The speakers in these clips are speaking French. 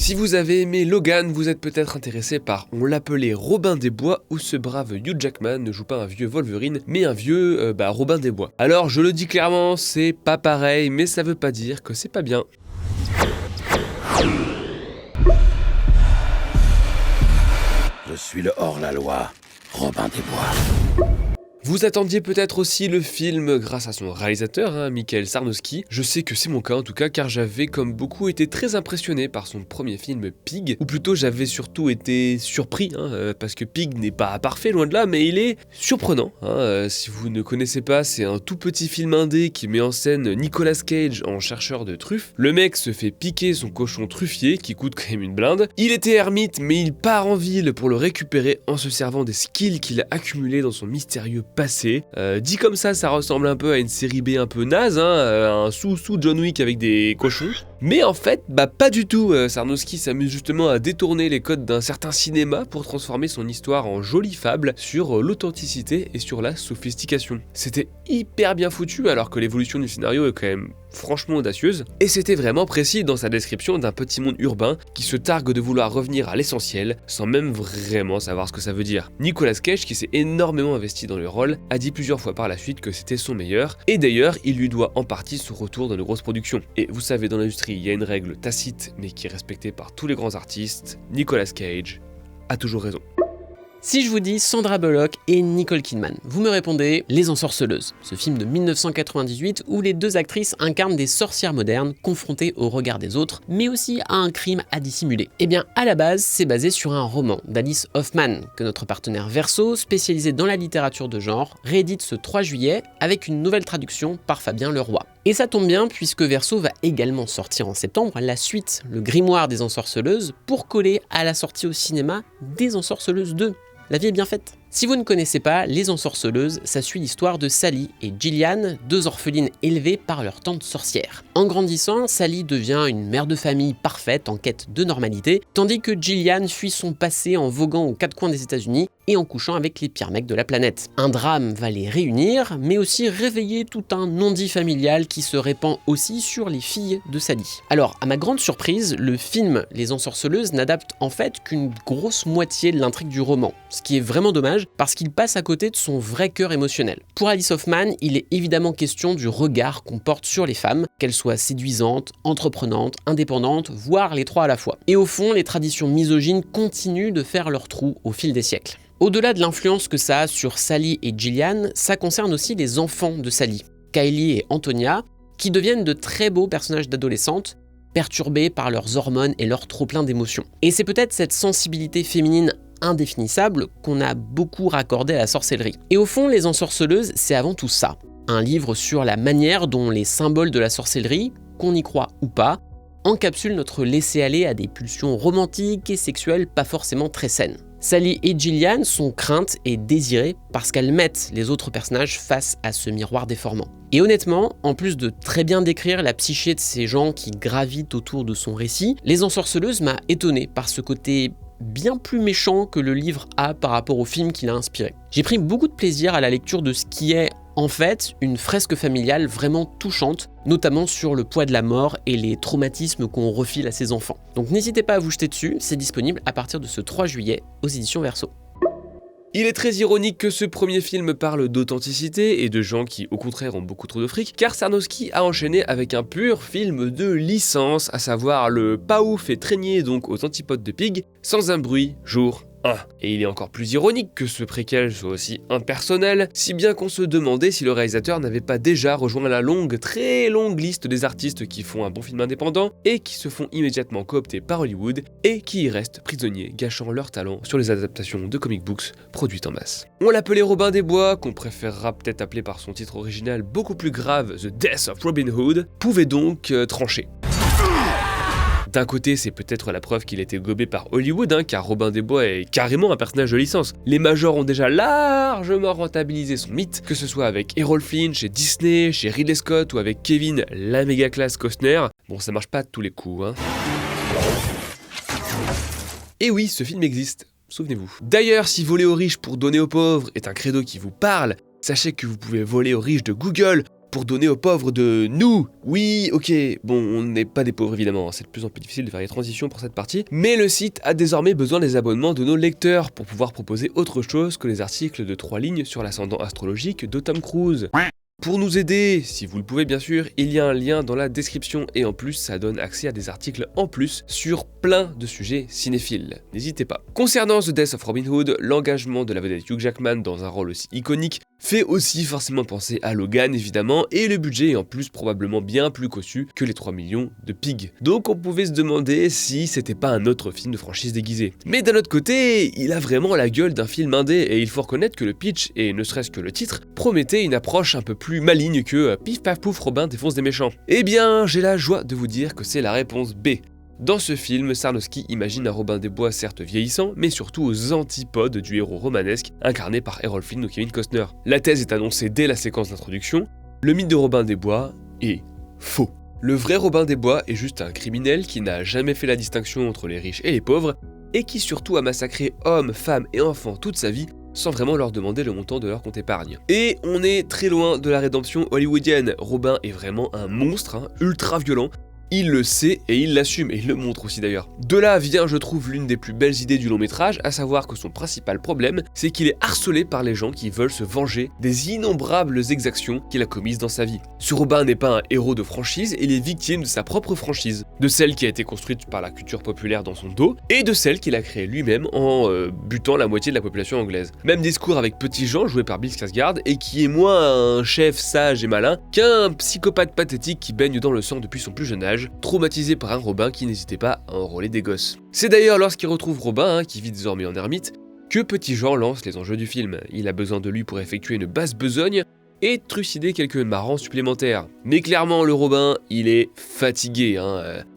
Si vous avez aimé Logan, vous êtes peut-être intéressé par On l'appelait Robin des Bois, où ce brave Hugh Jackman ne joue pas un vieux Wolverine, mais un vieux Robin des Bois. Alors je le dis clairement, c'est pas pareil, mais ça veut pas dire que c'est pas bien. Je suis le hors-la-loi, Robin des Bois. Vous attendiez peut-être aussi le film grâce à son réalisateur, Michael Sarnowski. Je sais que c'est mon cas en tout cas, car j'avais comme beaucoup été très impressionné par son premier film Pig, ou plutôt j'avais surtout été surpris, parce que Pig n'est pas parfait loin de là, mais il est surprenant. Si vous ne connaissez pas, c'est un tout petit film indé qui met en scène Nicolas Cage en chercheur de truffes. Le mec se fait piquer son cochon truffier qui coûte quand même une blinde. Il était ermite, mais il part en ville pour le récupérer en se servant des skills qu'il a accumulés dans son mystérieux passé. Dit comme ça ressemble un peu à une série B un peu naze, un sous John Wick avec des cochons. Mais en fait, pas du tout. Sarnowski s'amuse justement à détourner les codes d'un certain cinéma pour transformer son histoire en jolie fable sur l'authenticité et sur la sophistication. C'était hyper bien foutu alors que l'évolution du scénario est quand même franchement audacieuse, et c'était vraiment précis dans sa description d'un petit monde urbain qui se targue de vouloir revenir à l'essentiel sans même vraiment savoir ce que ça veut dire. Nicolas Cage, qui s'est énormément investi dans le rôle, a dit plusieurs fois par la suite que c'était son meilleur, et d'ailleurs il lui doit en partie son retour dans de grosses productions. Et vous savez, dans l'industrie il y a une règle tacite mais qui est respectée par tous les grands artistes, Nicolas Cage a toujours raison. Si je vous dis Sandra Bullock et Nicole Kidman, vous me répondez Les Ensorceleuses, ce film de 1998 où les deux actrices incarnent des sorcières modernes confrontées au regard des autres, mais aussi à un crime à dissimuler. Eh bien, à la base, c'est basé sur un roman d'Alice Hoffman, que notre partenaire Verso, spécialisé dans la littérature de genre, réédite ce 3 juillet avec une nouvelle traduction par Fabien Leroy. Et ça tombe bien puisque Verso va également sortir en septembre la suite, le grimoire des Ensorceleuses, pour coller à la sortie au cinéma des Ensorceleuses 2. La vie est bien faite. Si vous ne connaissez pas Les Ensorceleuses, ça suit l'histoire de Sally et Gillian, deux orphelines élevées par leur tante sorcière. En grandissant, Sally devient une mère de famille parfaite en quête de normalité, tandis que Gillian fuit son passé en voguant aux quatre coins des États-Unis et en couchant avec les pires mecs de la planète. Un drame va les réunir, mais aussi réveiller tout un non-dit familial qui se répand aussi sur les filles de Sally. Alors, à ma grande surprise, le film Les Ensorceleuses n'adapte en fait qu'une grosse moitié de l'intrigue du roman, ce qui est vraiment dommage parce qu'il passe à côté de son vrai cœur émotionnel. Pour Alice Hoffman, il est évidemment question du regard qu'on porte sur les femmes, qu'elles soient séduisantes, entreprenantes, indépendantes, voire les trois à la fois. Et au fond, les traditions misogynes continuent de faire leur trou au fil des siècles. Au-delà de l'influence que ça a sur Sally et Gillian, ça concerne aussi les enfants de Sally, Kylie et Antonia, qui deviennent de très beaux personnages d'adolescentes, perturbés par leurs hormones et leur trop-plein d'émotions. Et c'est peut-être cette sensibilité féminine indéfinissable qu'on a beaucoup raccordé à la sorcellerie. Et au fond, Les Ensorceleuses, c'est avant tout ça. Un livre sur la manière dont les symboles de la sorcellerie, qu'on y croit ou pas, encapsulent notre laisser-aller à des pulsions romantiques et sexuelles pas forcément très saines. Sally et Gillian sont craintes et désirées parce qu'elles mettent les autres personnages face à ce miroir déformant. Et honnêtement, en plus de très bien décrire la psyché de ces gens qui gravitent autour de son récit, Les Ensorceleuses m'a étonné par ce côté bien plus méchant que le livre a par rapport au film qu'il a inspiré. J'ai pris beaucoup de plaisir à la lecture de ce qui est, en fait, une fresque familiale vraiment touchante, notamment sur le poids de la mort et les traumatismes qu'on refile à ses enfants. Donc n'hésitez pas à vous jeter dessus, c'est disponible à partir de ce 3 juillet aux éditions Verso. Il est très ironique que ce premier film parle d'authenticité et de gens qui au contraire ont beaucoup trop de fric, car Sarnowski a enchaîné avec un pur film de licence, à savoir le pas ouf et traînier donc aux antipodes de Pig, Sans un bruit, jour 1. Et il est encore plus ironique que ce préquel soit aussi impersonnel, si bien qu'on se demandait si le réalisateur n'avait pas déjà rejoint la longue, très longue liste des artistes qui font un bon film indépendant et qui se font immédiatement coopter par Hollywood et qui y restent prisonniers, gâchant leur talent sur les adaptations de comic books produites en masse. On l'appelait Robin des Bois, qu'on préférera peut-être appeler par son titre original beaucoup plus grave, The Death of Robin Hood, pouvait donc trancher. D'un côté, c'est peut-être la preuve qu'il était gobé par Hollywood, car Robin des Bois est carrément un personnage de licence. Les majors ont déjà largement rentabilisé son mythe, que ce soit avec Errol Flynn chez Disney, chez Ridley Scott ou avec Kevin, la méga classe Costner. Bon, ça marche pas de tous les coups, Et oui, ce film existe, souvenez-vous. D'ailleurs, si voler aux riches pour donner aux pauvres est un credo qui vous parle, sachez que vous pouvez voler aux riches de Google pour donner aux pauvres de nous. Oui, ok, bon, on n'est pas des pauvres évidemment, c'est de plus en plus difficile de faire les transitions pour cette partie, mais le site a désormais besoin des abonnements de nos lecteurs pour pouvoir proposer autre chose que les articles de 3 lignes sur l'ascendant astrologique de Tom Cruise. Pour nous aider, si vous le pouvez bien sûr, il y a un lien dans la description et en plus ça donne accès à des articles en plus sur plein de sujets cinéphiles. N'hésitez pas. Concernant The Death of Robin Hood, l'engagement de la vedette Hugh Jackman dans un rôle aussi iconique fait aussi forcément penser à Logan évidemment, et le budget est en plus probablement bien plus cossu que les 3 millions de Pig. Donc on pouvait se demander si c'était pas un autre film de franchise déguisé. Mais d'un autre côté, il a vraiment la gueule d'un film indé et il faut reconnaître que le pitch, et ne serait-ce que le titre, promettait une approche un peu plus maligne que pif paf pouf Robin défonce des méchants. Eh bien, j'ai la joie de vous dire que c'est la réponse B. Dans ce film, Sarnowski imagine un Robin des Bois certes vieillissant, mais surtout aux antipodes du héros romanesque incarné par Errol Flynn ou Kevin Costner. La thèse est annoncée dès la séquence d'introduction, le mythe de Robin des Bois est faux. Le vrai Robin des Bois est juste un criminel qui n'a jamais fait la distinction entre les riches et les pauvres, et qui surtout a massacré hommes, femmes et enfants toute sa vie, sans vraiment leur demander le montant de leur compte épargne. Et on est très loin de la rédemption hollywoodienne. Robin est vraiment un monstre, ultra violent. Il le sait et il l'assume, et il le montre aussi d'ailleurs. De là vient, je trouve, l'une des plus belles idées du long métrage, à savoir que son principal problème, c'est qu'il est harcelé par les gens qui veulent se venger des innombrables exactions qu'il a commises dans sa vie. Ce Robin n'est pas un héros de franchise, il est victime de sa propre franchise, de celle qui a été construite par la culture populaire dans son dos, et de celle qu'il a créée lui-même en butant la moitié de la population anglaise. Même discours avec Petit Jean, joué par Bill Skarsgård, et qui est moins un chef sage et malin qu'un psychopathe pathétique qui baigne dans le sang depuis son plus jeune âge, traumatisé par un Robin qui n'hésitait pas à enrôler des gosses. C'est d'ailleurs lorsqu'il retrouve Robin, qui vit désormais en ermite, que Petit Jean lance les enjeux du film. Il a besoin de lui pour effectuer une basse besogne et trucider quelques marrants supplémentaires. Mais clairement, le Robin, il est fatigué.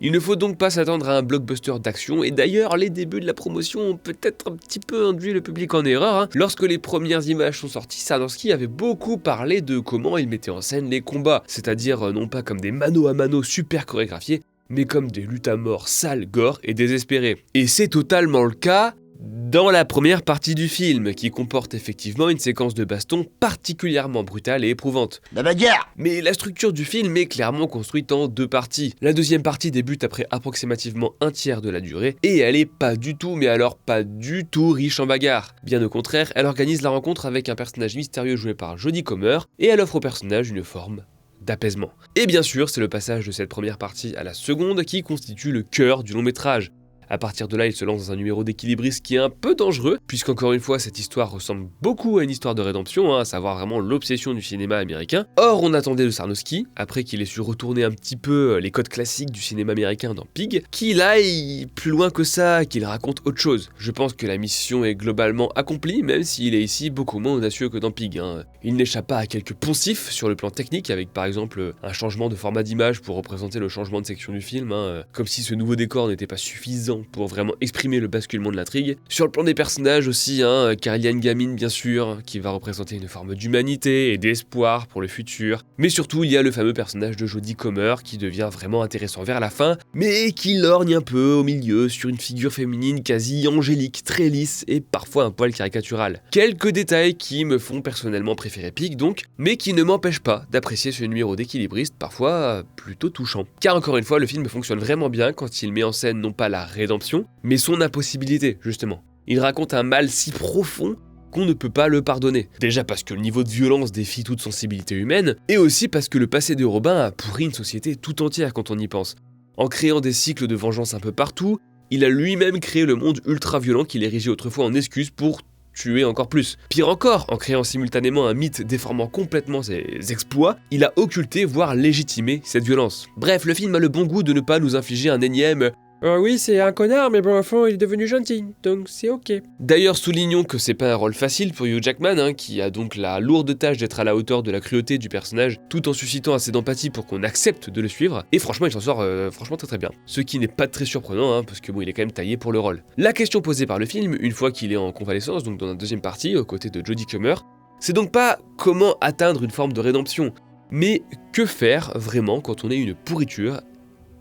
Il ne faut donc pas s'attendre à un blockbuster d'action, et d'ailleurs, les débuts de la promotion ont peut-être un petit peu induit le public en erreur. Lorsque les premières images sont sorties, Sarnowski avait beaucoup parlé de comment il mettait en scène les combats, c'est-à-dire non pas comme des mano à mano super chorégraphiés, mais comme des luttes à mort sales, gore et désespérées. Et c'est totalement le cas dans la première partie du film, qui comporte effectivement une séquence de baston particulièrement brutale et éprouvante. La bagarre! Mais la structure du film est clairement construite en 2 parties. La deuxième partie débute après approximativement un tiers de la durée, et elle est pas du tout, mais alors pas du tout riche en bagarre. Bien au contraire, elle organise la rencontre avec un personnage mystérieux joué par Jodie Comer, et elle offre au personnage une forme d'apaisement. Et bien sûr, c'est le passage de cette première partie à la seconde qui constitue le cœur du long métrage. À partir de là, il se lance dans un numéro d'équilibriste qui est un peu dangereux, puisqu'encore une fois, cette histoire ressemble beaucoup à une histoire de rédemption, à savoir vraiment l'obsession du cinéma américain. Or, on attendait de Sarnowski, après qu'il ait su retourner un petit peu les codes classiques du cinéma américain dans Pig, qu'il aille plus loin que ça, qu'il raconte autre chose. Je pense que la mission est globalement accomplie, même s'il est ici beaucoup moins audacieux que dans Pig. Il n'échappe pas à quelques poncifs sur le plan technique, avec par exemple un changement de format d'image pour représenter le changement de section du film, comme si ce nouveau décor n'était pas suffisant pour vraiment exprimer le basculement de l'intrigue. Sur le plan des personnages aussi, car il y a une gamine bien sûr, qui va représenter une forme d'humanité et d'espoir pour le futur. Mais surtout, il y a le fameux personnage de Jodie Comer qui devient vraiment intéressant vers la fin, mais qui lorgne un peu au milieu sur une figure féminine quasi angélique, très lisse et parfois un poil caricatural. Quelques détails qui me font personnellement préférer Pig donc, mais qui ne m'empêchent pas d'apprécier ce numéro d'équilibriste parfois plutôt touchant. Car encore une fois, le film fonctionne vraiment bien quand il met en scène non pas la rédemption, mais son impossibilité, justement. Il raconte un mal si profond qu'on ne peut pas le pardonner. Déjà parce que le niveau de violence défie toute sensibilité humaine, et aussi parce que le passé de Robin a pourri une société tout entière quand on y pense. En créant des cycles de vengeance un peu partout, il a lui-même créé le monde ultra-violent qu'il érigeait autrefois en excuse pour tuer encore plus. Pire encore, en créant simultanément un mythe déformant complètement ses exploits, il a occulté, voire légitimé cette violence. Bref, le film a le bon goût de ne pas nous infliger un énième oui, c'est un connard, mais bon, au fond, il est devenu gentil, donc c'est ok. D'ailleurs, soulignons que c'est pas un rôle facile pour Hugh Jackman, qui a donc la lourde tâche d'être à la hauteur de la cruauté du personnage, tout en suscitant assez d'empathie pour qu'on accepte de le suivre, et franchement, il s'en sort franchement très bien. Ce qui n'est pas très surprenant, parce que bon, il est quand même taillé pour le rôle. La question posée par le film, une fois qu'il est en convalescence, donc dans la deuxième partie, aux côtés de Jodie Comer, c'est donc pas comment atteindre une forme de rédemption, mais que faire vraiment quand on est une pourriture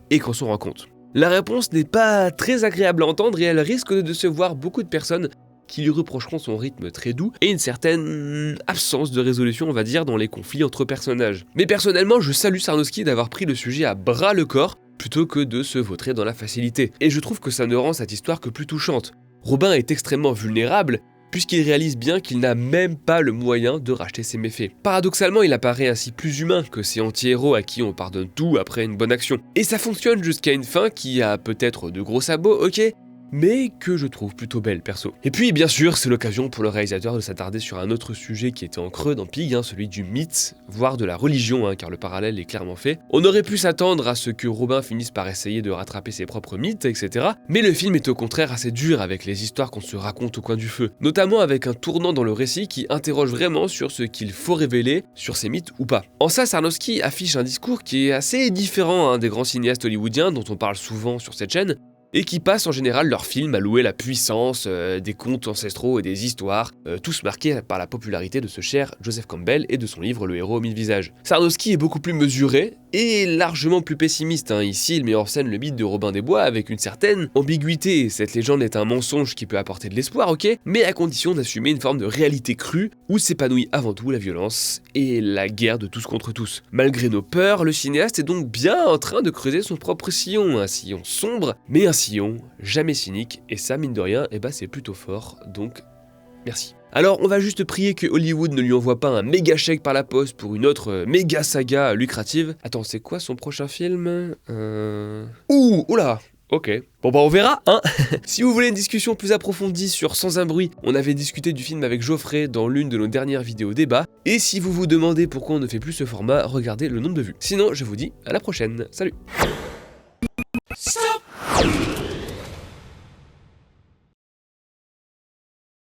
et qu'on s'en rend compte. La réponse n'est pas très agréable à entendre et elle risque de décevoir beaucoup de personnes qui lui reprocheront son rythme très doux et une certaine absence de résolution, on va dire, dans les conflits entre personnages. Mais personnellement, je salue Sarnowski d'avoir pris le sujet à bras le corps, plutôt que de se vautrer dans la facilité. Et je trouve que ça ne rend cette histoire que plus touchante. Robin est extrêmement vulnérable, puisqu'il réalise bien qu'il n'a même pas le moyen de racheter ses méfaits. Paradoxalement, il apparaît ainsi plus humain que ces anti-héros à qui on pardonne tout après une bonne action. Et ça fonctionne jusqu'à une fin qui a peut-être de gros sabots, ok, mais que je trouve plutôt belle perso. Et puis bien sûr, c'est l'occasion pour le réalisateur de s'attarder sur un autre sujet qui était en creux dans Pig, celui du mythe, voire de la religion, car le parallèle est clairement fait. On aurait pu s'attendre à ce que Robin finisse par essayer de rattraper ses propres mythes, etc. Mais le film est au contraire assez dur avec les histoires qu'on se raconte au coin du feu, notamment avec un tournant dans le récit qui interroge vraiment sur ce qu'il faut révéler sur ces mythes ou pas. En ça, Sarnowski affiche un discours qui est assez différent des grands cinéastes hollywoodiens dont on parle souvent sur cette chaîne, et qui passent en général leurs films à louer la puissance des contes ancestraux et des histoires, tous marqués par la popularité de ce cher Joseph Campbell et de son livre Le héros aux 1000 visages. Sarnowski est beaucoup plus mesuré et largement plus pessimiste. Ici, il met en scène le mythe de Robin des Bois avec une certaine ambiguïté. Cette légende est un mensonge qui peut apporter de l'espoir, ok, mais à condition d'assumer une forme de réalité crue où s'épanouit avant tout la violence et la guerre de tous contre tous. Malgré nos peurs, le cinéaste est donc bien en train de creuser son propre sillon, un sillon sombre, mais un sillon jamais cynique, et ça, mine de rien, c'est plutôt fort, donc merci. Alors, on va juste prier que Hollywood ne lui envoie pas un méga chèque par la poste pour une autre méga saga lucrative. Attends, c'est quoi son prochain film Oula. Ok. Bon on verra, Si vous voulez une discussion plus approfondie sur Sans un bruit, on avait discuté du film avec Geoffrey dans l'une de nos dernières vidéos débat, et si vous vous demandez pourquoi on ne fait plus ce format, regardez le nombre de vues. Sinon, je vous dis à la prochaine, salut.